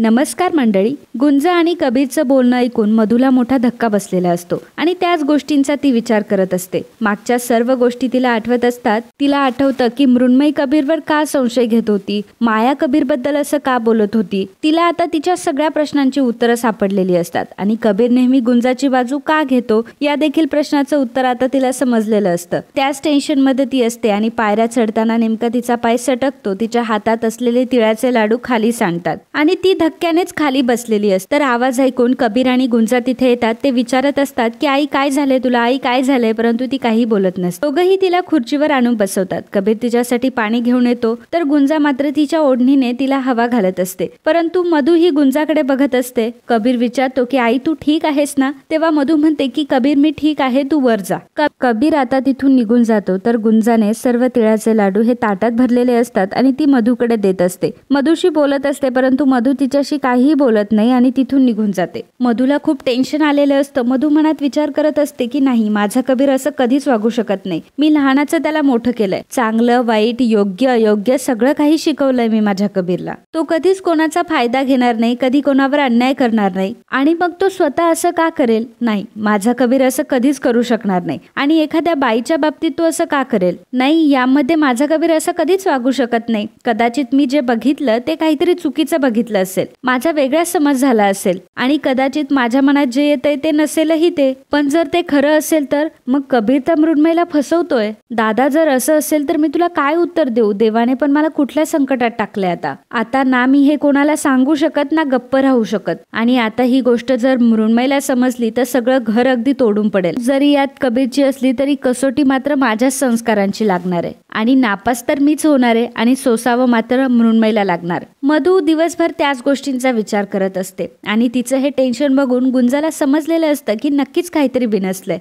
नमस्कार मंडळी. गुंजा आणि कबीरचं बोलणं ऐकून मधूला मोठा धक्का बसलेला असतो आणि त्याच गोष्टींचा ती विचार करत असते. मागच्या सर्व गोष्टी तिला आठवत असतात. तिला आठवतं की मृण्मयी कबीरवर का संशय घेत होती, माया कबीरबद्दल असं का बोलत होती. तिला आता तिच्या सगळ्या प्रश्नांची उत्तरं सापडलेली असतात आणि कबीर नेहमी गुंजाची बाजू का घेतो या देखील प्रश्नाचं उत्तर आता तिला समजलेलं असतं. त्याच टेन्शन मध्ये ती असते आणि पायऱ्या चढताना नेमका तिचा पाय सटकतो. तिच्या हातात असलेले तिळाचे लाडू खाली सांडतात आणि ती धक्क्यानेच खाली बसलेली असते. तर आवाज ऐकून कबीर आणि गुंजा तिथे येतात. ते विचारत असतात की आई काय झाले तुला, आई काय झालंय, परंतु ती काही बोलत नसते. दोघंही तिला खुर्चीवर आणून बसवतात. कबीर तिच्यासाठी पाणी घेऊन येतो तर गुंजा मात्र तिच्या ओढणीने तिला हवा घालत असते. परंतु मधू ही गुंजाकडे बघत असते. कबीर विचारतो की आई तू ठीक आहेस ना. तेव्हा मधू म्हणते की कबीर मी ठीक आहे, तू वर जा. कबीर आता तिथून निघून जातो तर गुंजाने सर्व तिळाचे लाडू हे ताटात भरलेले असतात आणि ती मधूकडे देत असते. मधूशी बोलत असते परंतु मधू तिच्याशी काहीही बोलत नाही आणि तिथून निघून जाते. मधूला खूप टेन्शन आलेलं असतं. मधू मनात विचार करत असते की नाही, माझा कबीर असं कधीच वागू शकत नाही. मी लहानाचं त्याला मोठं केलंय. चांगलं वाईट योग्य अयोग्य सगळं काही शिकवलंय मी माझ्या कबीरला. तो कधीच कोणाचा फायदा घेणार नाही, कधी कोणावर अन्याय करणार नाही. आणि मग तो स्वतः असं का करेल? नाही, माझा कबीर असं कधीच करू शकणार नाही. आणि एखाद्या बाईच्या बाबतीत तो असं का करेल? नाही, यामध्ये माझा कबीर असं कधीच वागू शकत नाही. कदाचित मी जे बघितलं ते काहीतरी चुकीचं बघितलं असेल, माझा वेगळा समज झाला असेल आणि कदाचित माझ्या मनात जे येतंय ते नसेलही ते. पण जर ते खरं असेल तर मग कबीर तर मृण्मयीला फसवतोय. दादा जर असं असेल तर मी तुला काय उत्तर देऊ? देवाने पण मला कुठल्या संकटात टाकले आता ना मी हे कोणाला सांगू शकत ना गप्प राहू शकत. आणि आता ही गोष्ट जर मृण्मयीला समजली तर सगळं घर अगदी तोडून पडेल. जरी यात कबीरची असली तरी कसोटी मात्र माझ्याच संस्कारांची लागणार आहे आणि नापास तर मीच होणार आहे आणि सोसावं मात्र मृण्मयीला लागणार. मधू दिवसभर त्याच गोष्टींचा विचार करत असते आणि तिचं हे टेन्शन बघून गुंजाला समजलेलं असतं की नक्कीच काहीतरी बिनसलंय.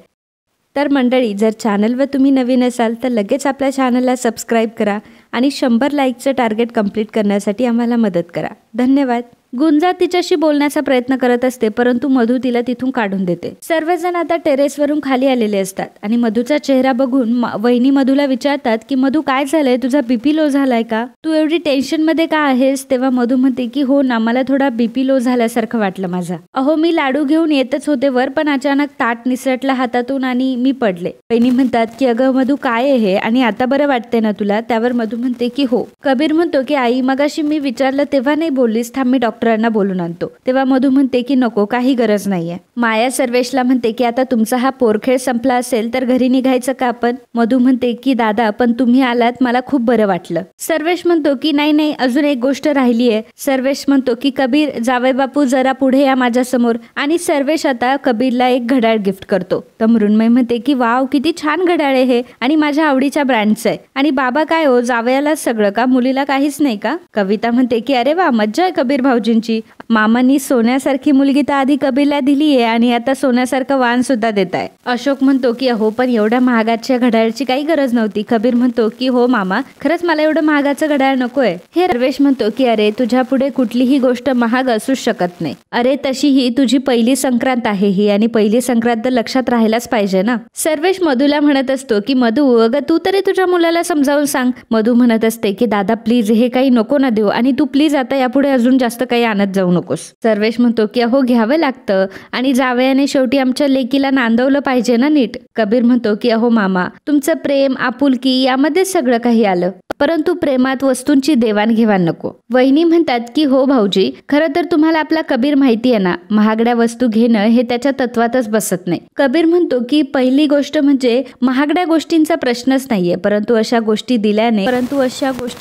तर मंडळी, जर चॅनलवर तुम्ही नवीन असाल तर लगेच आपल्या चॅनलला सबस्क्राईब करा आणि 100 लाईकचं टार्गेट कंप्लीट करण्यासाठी आम्हाला मदत करा. धन्यवाद. गुंजा तिच्याशी बोलण्याचा प्रयत्न करत असते परंतु मधू तिला तिथून काढून देते. सर्वजण आता टेरेसवरून खाली आलेले असतात आणि मधूचा चेहरा बघून वहिनी मधूला विचारतात की मधू काय झालंय, तुझा बीपी लो झालाय का, तू एवढी टेन्शन मध्ये का आहेस? तेव्हा मधू म्हणते की हो ना, मला थोडा बीपी लो झाल्यासारखं वाटलं माझा. अहो मी लाडू घेऊन येतच होते वर पण अचानक ताट निसटला हातातून आणि मी पडले. वहिनी म्हणतात की अगं मधू काय आहे हे आणि आता बरं वाटते ना तुला? त्यावर मधू म्हणते की हो. कबीर म्हणतो की आई मगाशी मी विचारलं तेव्हा नाही बोललीस, थांब मी डॉक्टरांना बोलून आणतो. तेव्हा मधू म्हणते की नको, काही गरज नाहीये. माया सर्वेशला म्हणते की आता तुमचा हा पोरखेळ संपला असेल तर घरी निघायचं का आपण? मधू म्हणते की दादा पण तुम्ही आलात, मला खूप बरं वाटलं. सर्वेश म्हणतो की नाही नाही, अजून एक गोष्ट राहिलीये. सर्वेश म्हणतो की कबीर जावई बापू जरा पुढे या माझ्या समोर. आणि सर्वेश आता कबीरला एक घड्याळ गिफ्ट करतो. तर मृण्मयी म्हणते की वाव किती छान घड्याळ आहे हे आणि माझ्या आवडीच्या ब्रँडचं आहे. आणि बाबा काय हो, जावयाला सगळं का, मुलीला काहीच नाही का? कविता म्हणते की अरे वा, मज्जा आहे कबीर भाऊजींची. मामांनी सोन्यासारखी मुलगी तर आधी कबीरला दिलीये आणि आता सोन्यासारखं वाण सुद्धा देत आहे. अशोक म्हणतो की अहो पण एवढ्या महागाच्या घड्याळची काही गरज नव्हती. कबीर म्हणतो की हो मामा, खरंच मला एवढं महागाचं घड्याळ नकोय. हे सर्वेश म्हणतो की अरे तुझ्या पुढे कुठलीही गोष्ट महाग असूच शकत नाही. अरे तशीही तुझी पहिली संक्रांत आहे ही आणि पहिली संक्रांत लक्षात राहायलाच पाहिजे ना. सर्वेश मधूला म्हणत असतो की मधू अगं तू तरी तुझ्या मुलाला समजावून सांग. मधू म्हणत असते की दादा प्लीज हे काही नको ना देऊ आणि तू प्लीज आता यापुढे अजून जास्त काही आणत जाऊ नकोस. सर्वेश म्हणतो की अहो घ्यावं लागतं आणि जावयाने शेवटी आमच्या लेकीला नांदवलं पाहिजे ना नीट. कबीर म्हणतो की अहो मामा, तुमचं प्रेम आपुलकी यामध्ये सगळं काही आलं परंतु प्रेमात वस्तूंची देवाणघेवाण नको. वहिनी म्हणतात की हो भाऊजी, खरं तर तुम्हाला आपला कबीर माहिती आहे ना, महागड्या वस्तू घेणं हे त्याच्या तत्वातच बसत नाही. कबीर म्हणतो की पहिली गोष्ट म्हणजे महागड्या गोष्टींचा प्रश्नच नाहीये, परंतु अशा गोष्टी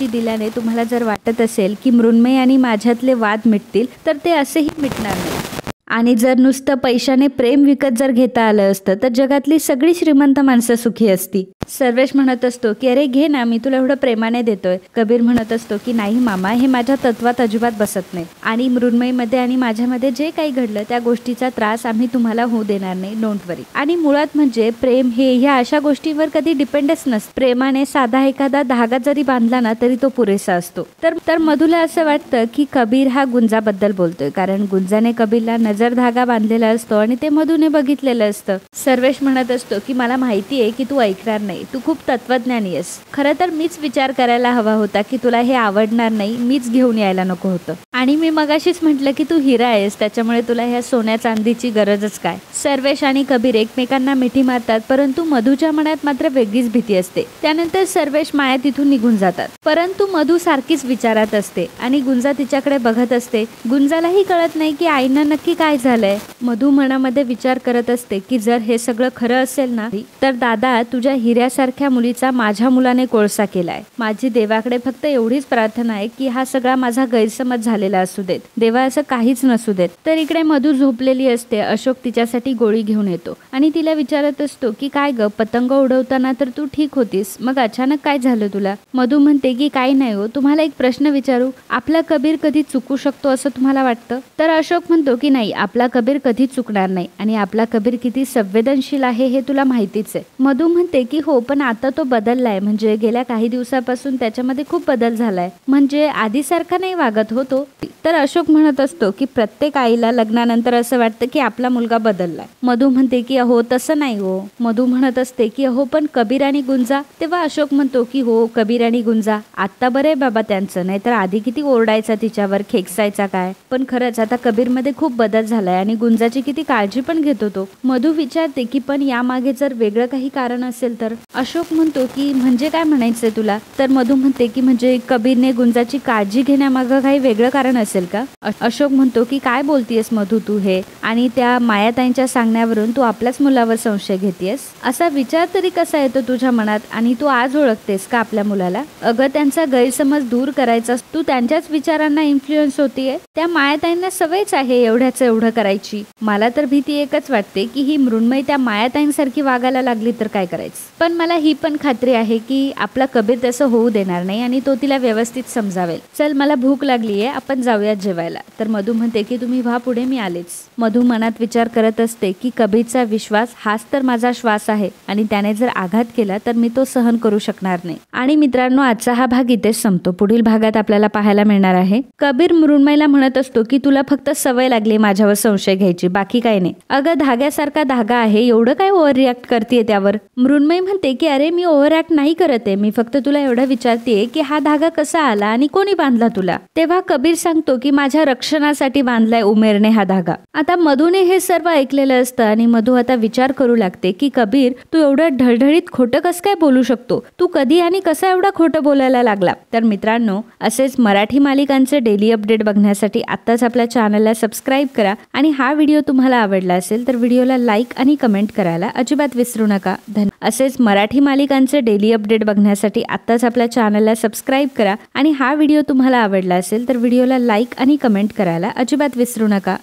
दिल्याने तुम्हाला जर वाटत असेल की मृण्मयी आणि माझ्यातले वाद मिटतील तर ते असेही मिटणार नाही. आणि जर नुसतं पैशाने प्रेम विकत जर घेता आलं असतं तर जगातली सगळी श्रीमंत माणसं सुखी असती. सर्वेश म्हणत असतो की अरे घे ना, मी तुला एवढं प्रेमाने देतोय. कबीर म्हणत असतो की नाही मामा, हे माझ्या तत्वात अजिबात बसत नाही आणि मृण्मयीमध्ये आणि माझ्यामध्ये जे काही घडलं त्या गोष्टीचा त्रास आम्ही तुम्हाला होऊ देणार नाही, डोंट वरी. आणि मुळात म्हणजे प्रेम हे ह्या अशा गोष्टींवर कधी डिपेंडच नसतं. प्रेमाने साधा एखादा धागा जरी बांधला ना तरी तो पुरेसा असतो. तर मधूला असं वाटतं की कबीर हा गुंजाबद्दल बोलतोय कारण गुंजाने कबीरला नजर धागा बांधलेला असतो आणि ते मधूने बघितलेलं असतं. सर्वेश म्हणत असतो की मला माहिती आहे की तू ऐकणार नाही, नाही, तू खूप तत्वज्ञानी आहेस. खरं तर मीच विचार करायला हवा होता की तुला हे आवडणार नाही, मीच घेऊन यायला नको होतं. आणि मी मगाशीच म्हटलं की तू हिरा आहेस, त्याच्यामुळे तुला ह्या सोन्या चांदीची गरजच काय. सर्वेश आणि कबीर एकमेकांना मिठी मारतात, परंतु मधूच्या मनात मात्र वेगळीच भीती असते. त्यानंतर सर्वेश माया तिथून निघून जातात, परंतु मधू सारखीच विचारात असते आणि गुंजा तिच्याकडे बघत असते. गुंजालाही कळत नाही की आईना नक्की काय झालंय. मधू मनामध्ये विचार करत असते की जर हे सगळं खरं असेल ना, तर दादा तुझ्या हिऱ्यासारख्या मुलीचा माझ्या मुलाने कोळसा केलाय. माझी देवाकडे फक्त एवढीच प्रार्थना आहे की हा सगळा माझा गैरसमज झालेला असू देत, देवा असं काहीच नसू देत. तर इकडे मधू झोपलेली असते. अशोक तिच्यासाठी गोळी घेऊन येतो आणि तिला विचारत असतो की काय ग, पतंग उडवताना तर तू ठीक होतीस, मग अचानक काय झालं तुला. मधू म्हणते की काही नाही हो, तुम्हाला एक प्रश्न विचारू, आपला कबीर कधी चुकू शकतो असं तुम्हाला वाटतं. तर अशोक म्हणतो की नाही, आपला कबीर कधी चुकणार नाही आणि आपला कबीर किती संवेदनशील आहे हे तुला माहितीच आहे. मधू म्हणते की हो, पण आता तो बदललाय, म्हणजे गेल्या काही दिवसापासून त्याच्यामध्ये खूप बदल झालाय, म्हणजे आधीसारखा नाही वागत होतो. तर अशोक म्हणत असतो की प्रत्येक आईला लग्नानंतर असं वाटतं की आपला मुलगा बदललाय. मधू म्हणते की अहो तसं नाही हो. मधू म्हणत असते की अहो पण कबीर आणि गुंजा. तेव्हा अशोक म्हणतो की हो, कबीर आणि गुंजा आता बरे बाबा त्यांचं, नाही तर आधी किती ओरडायचा तिच्यावर, खेकसायचा काय. पण खरंच आता कबीर मध्ये खूप बदल झालाय आणि गुंजाची किती काळजी पण घेतो तो. मधू विचारते की पण यामागे जर वेगळं काही कारण असेल तर. अशोक म्हणतो की म्हणजे काय म्हणायचंय तुला. तर मधू म्हणते की म्हणजे कबीरने गुंजाची काळजी घेण्यामागं काही वेगळं कारण असेल का. अशोक म्हणतो की काय बोलतीयस मधू तू हे, आणि त्या मायाताईंच्या सांगण्यावरून तू आपल्याच मुलावर संशय घेतेयस. असा विचार तरी कसा येतो तुझ्या मनात, आणि तू आज ओळखतेस का आपल्या मुलाला. अगं त्यांचा गैरसमज दूर करायचा, तू त्यांच्याच विचारांना इन्फ्लुएन्स होतीये. त्या मायाताईंना सवयच आहे एवढ्याच एवढं करायची. मला तर भीती एकच वाटते की ही मृण्मयी त्या मायाताईंसारखी वागायला लागली तर काय करायचं. पण मला ही पण खात्री आहे की आपला कबीर तसं होऊ देणार नाही आणि तो तिला व्यवस्थित समजावेल. चल मला भूक लागलीये, आपण जाऊयात जेवायला. तर मधू म्हणते की तुम्ही व्हा पुढे, मी आलेच. मधू मनात विचार करत असते की कबीरचा विश्वास हाच तर माझा श्वास आहे आणि त्याने जर आघात केला तर मी तो सहन करू शकणार नाही. आणि मित्रांनो, आजचा हा भाग इथेच संपतो. पुढील भागात आपल्याला पाहायला मिळणार आहे कबीर मृण्मयीला म्हणत असतो की तुला फक्त सवय लागली माझ्यावर संशय घ्यायची, बाकी काय नाही. अगं धाग्यासारखा धागा आहे, एवढं काय ओव्हर रिॲक्ट करतेय त्यावर. मृण्मयी म्हणते की अरे मी ओव्हर ऍक्ट नाही करत आहे, मी फक्त तुला एवढं विचारतेय की हा धागा कसा आला आणि कोणी बांधला तुला. तेव्हा कबीर सांगतो की माझ्या रक्षणासाठी बांधलाय उमेरने हा धागा. आता मधूने हे सर्व ऐकलेलं असतं आणि मधू आता विचार करू लागते की कबीर तू एवढं ढळढळीत खोटं कसं काय बोलू शकतो, तू कधी आणि कसा एवढा खोटं बोलायला लागला. तर मित्रांनो, असेच मराठी मालिकांचे डेली अपडेट बघण्यासाठी आत्ताच आपल्या चॅनलला सबस्क्राईब करा आणि हा व्हिडिओ तुम्हाला आवडला असेल तर व्हिडिओला लाईक आणि कमेंट करायला अजिबात विसरू नका. असेच मराठी मालिकांचे डेली अपडेट बघण्यासाठी आत्ताच आपल्या चॅनलला सबस्क्राईब करा आणि हा व्हिडिओ तुम्हाला आवडला असेल तर व्हिडिओला लाईक आणि कमेंट करायला अजिबात विसरू नका.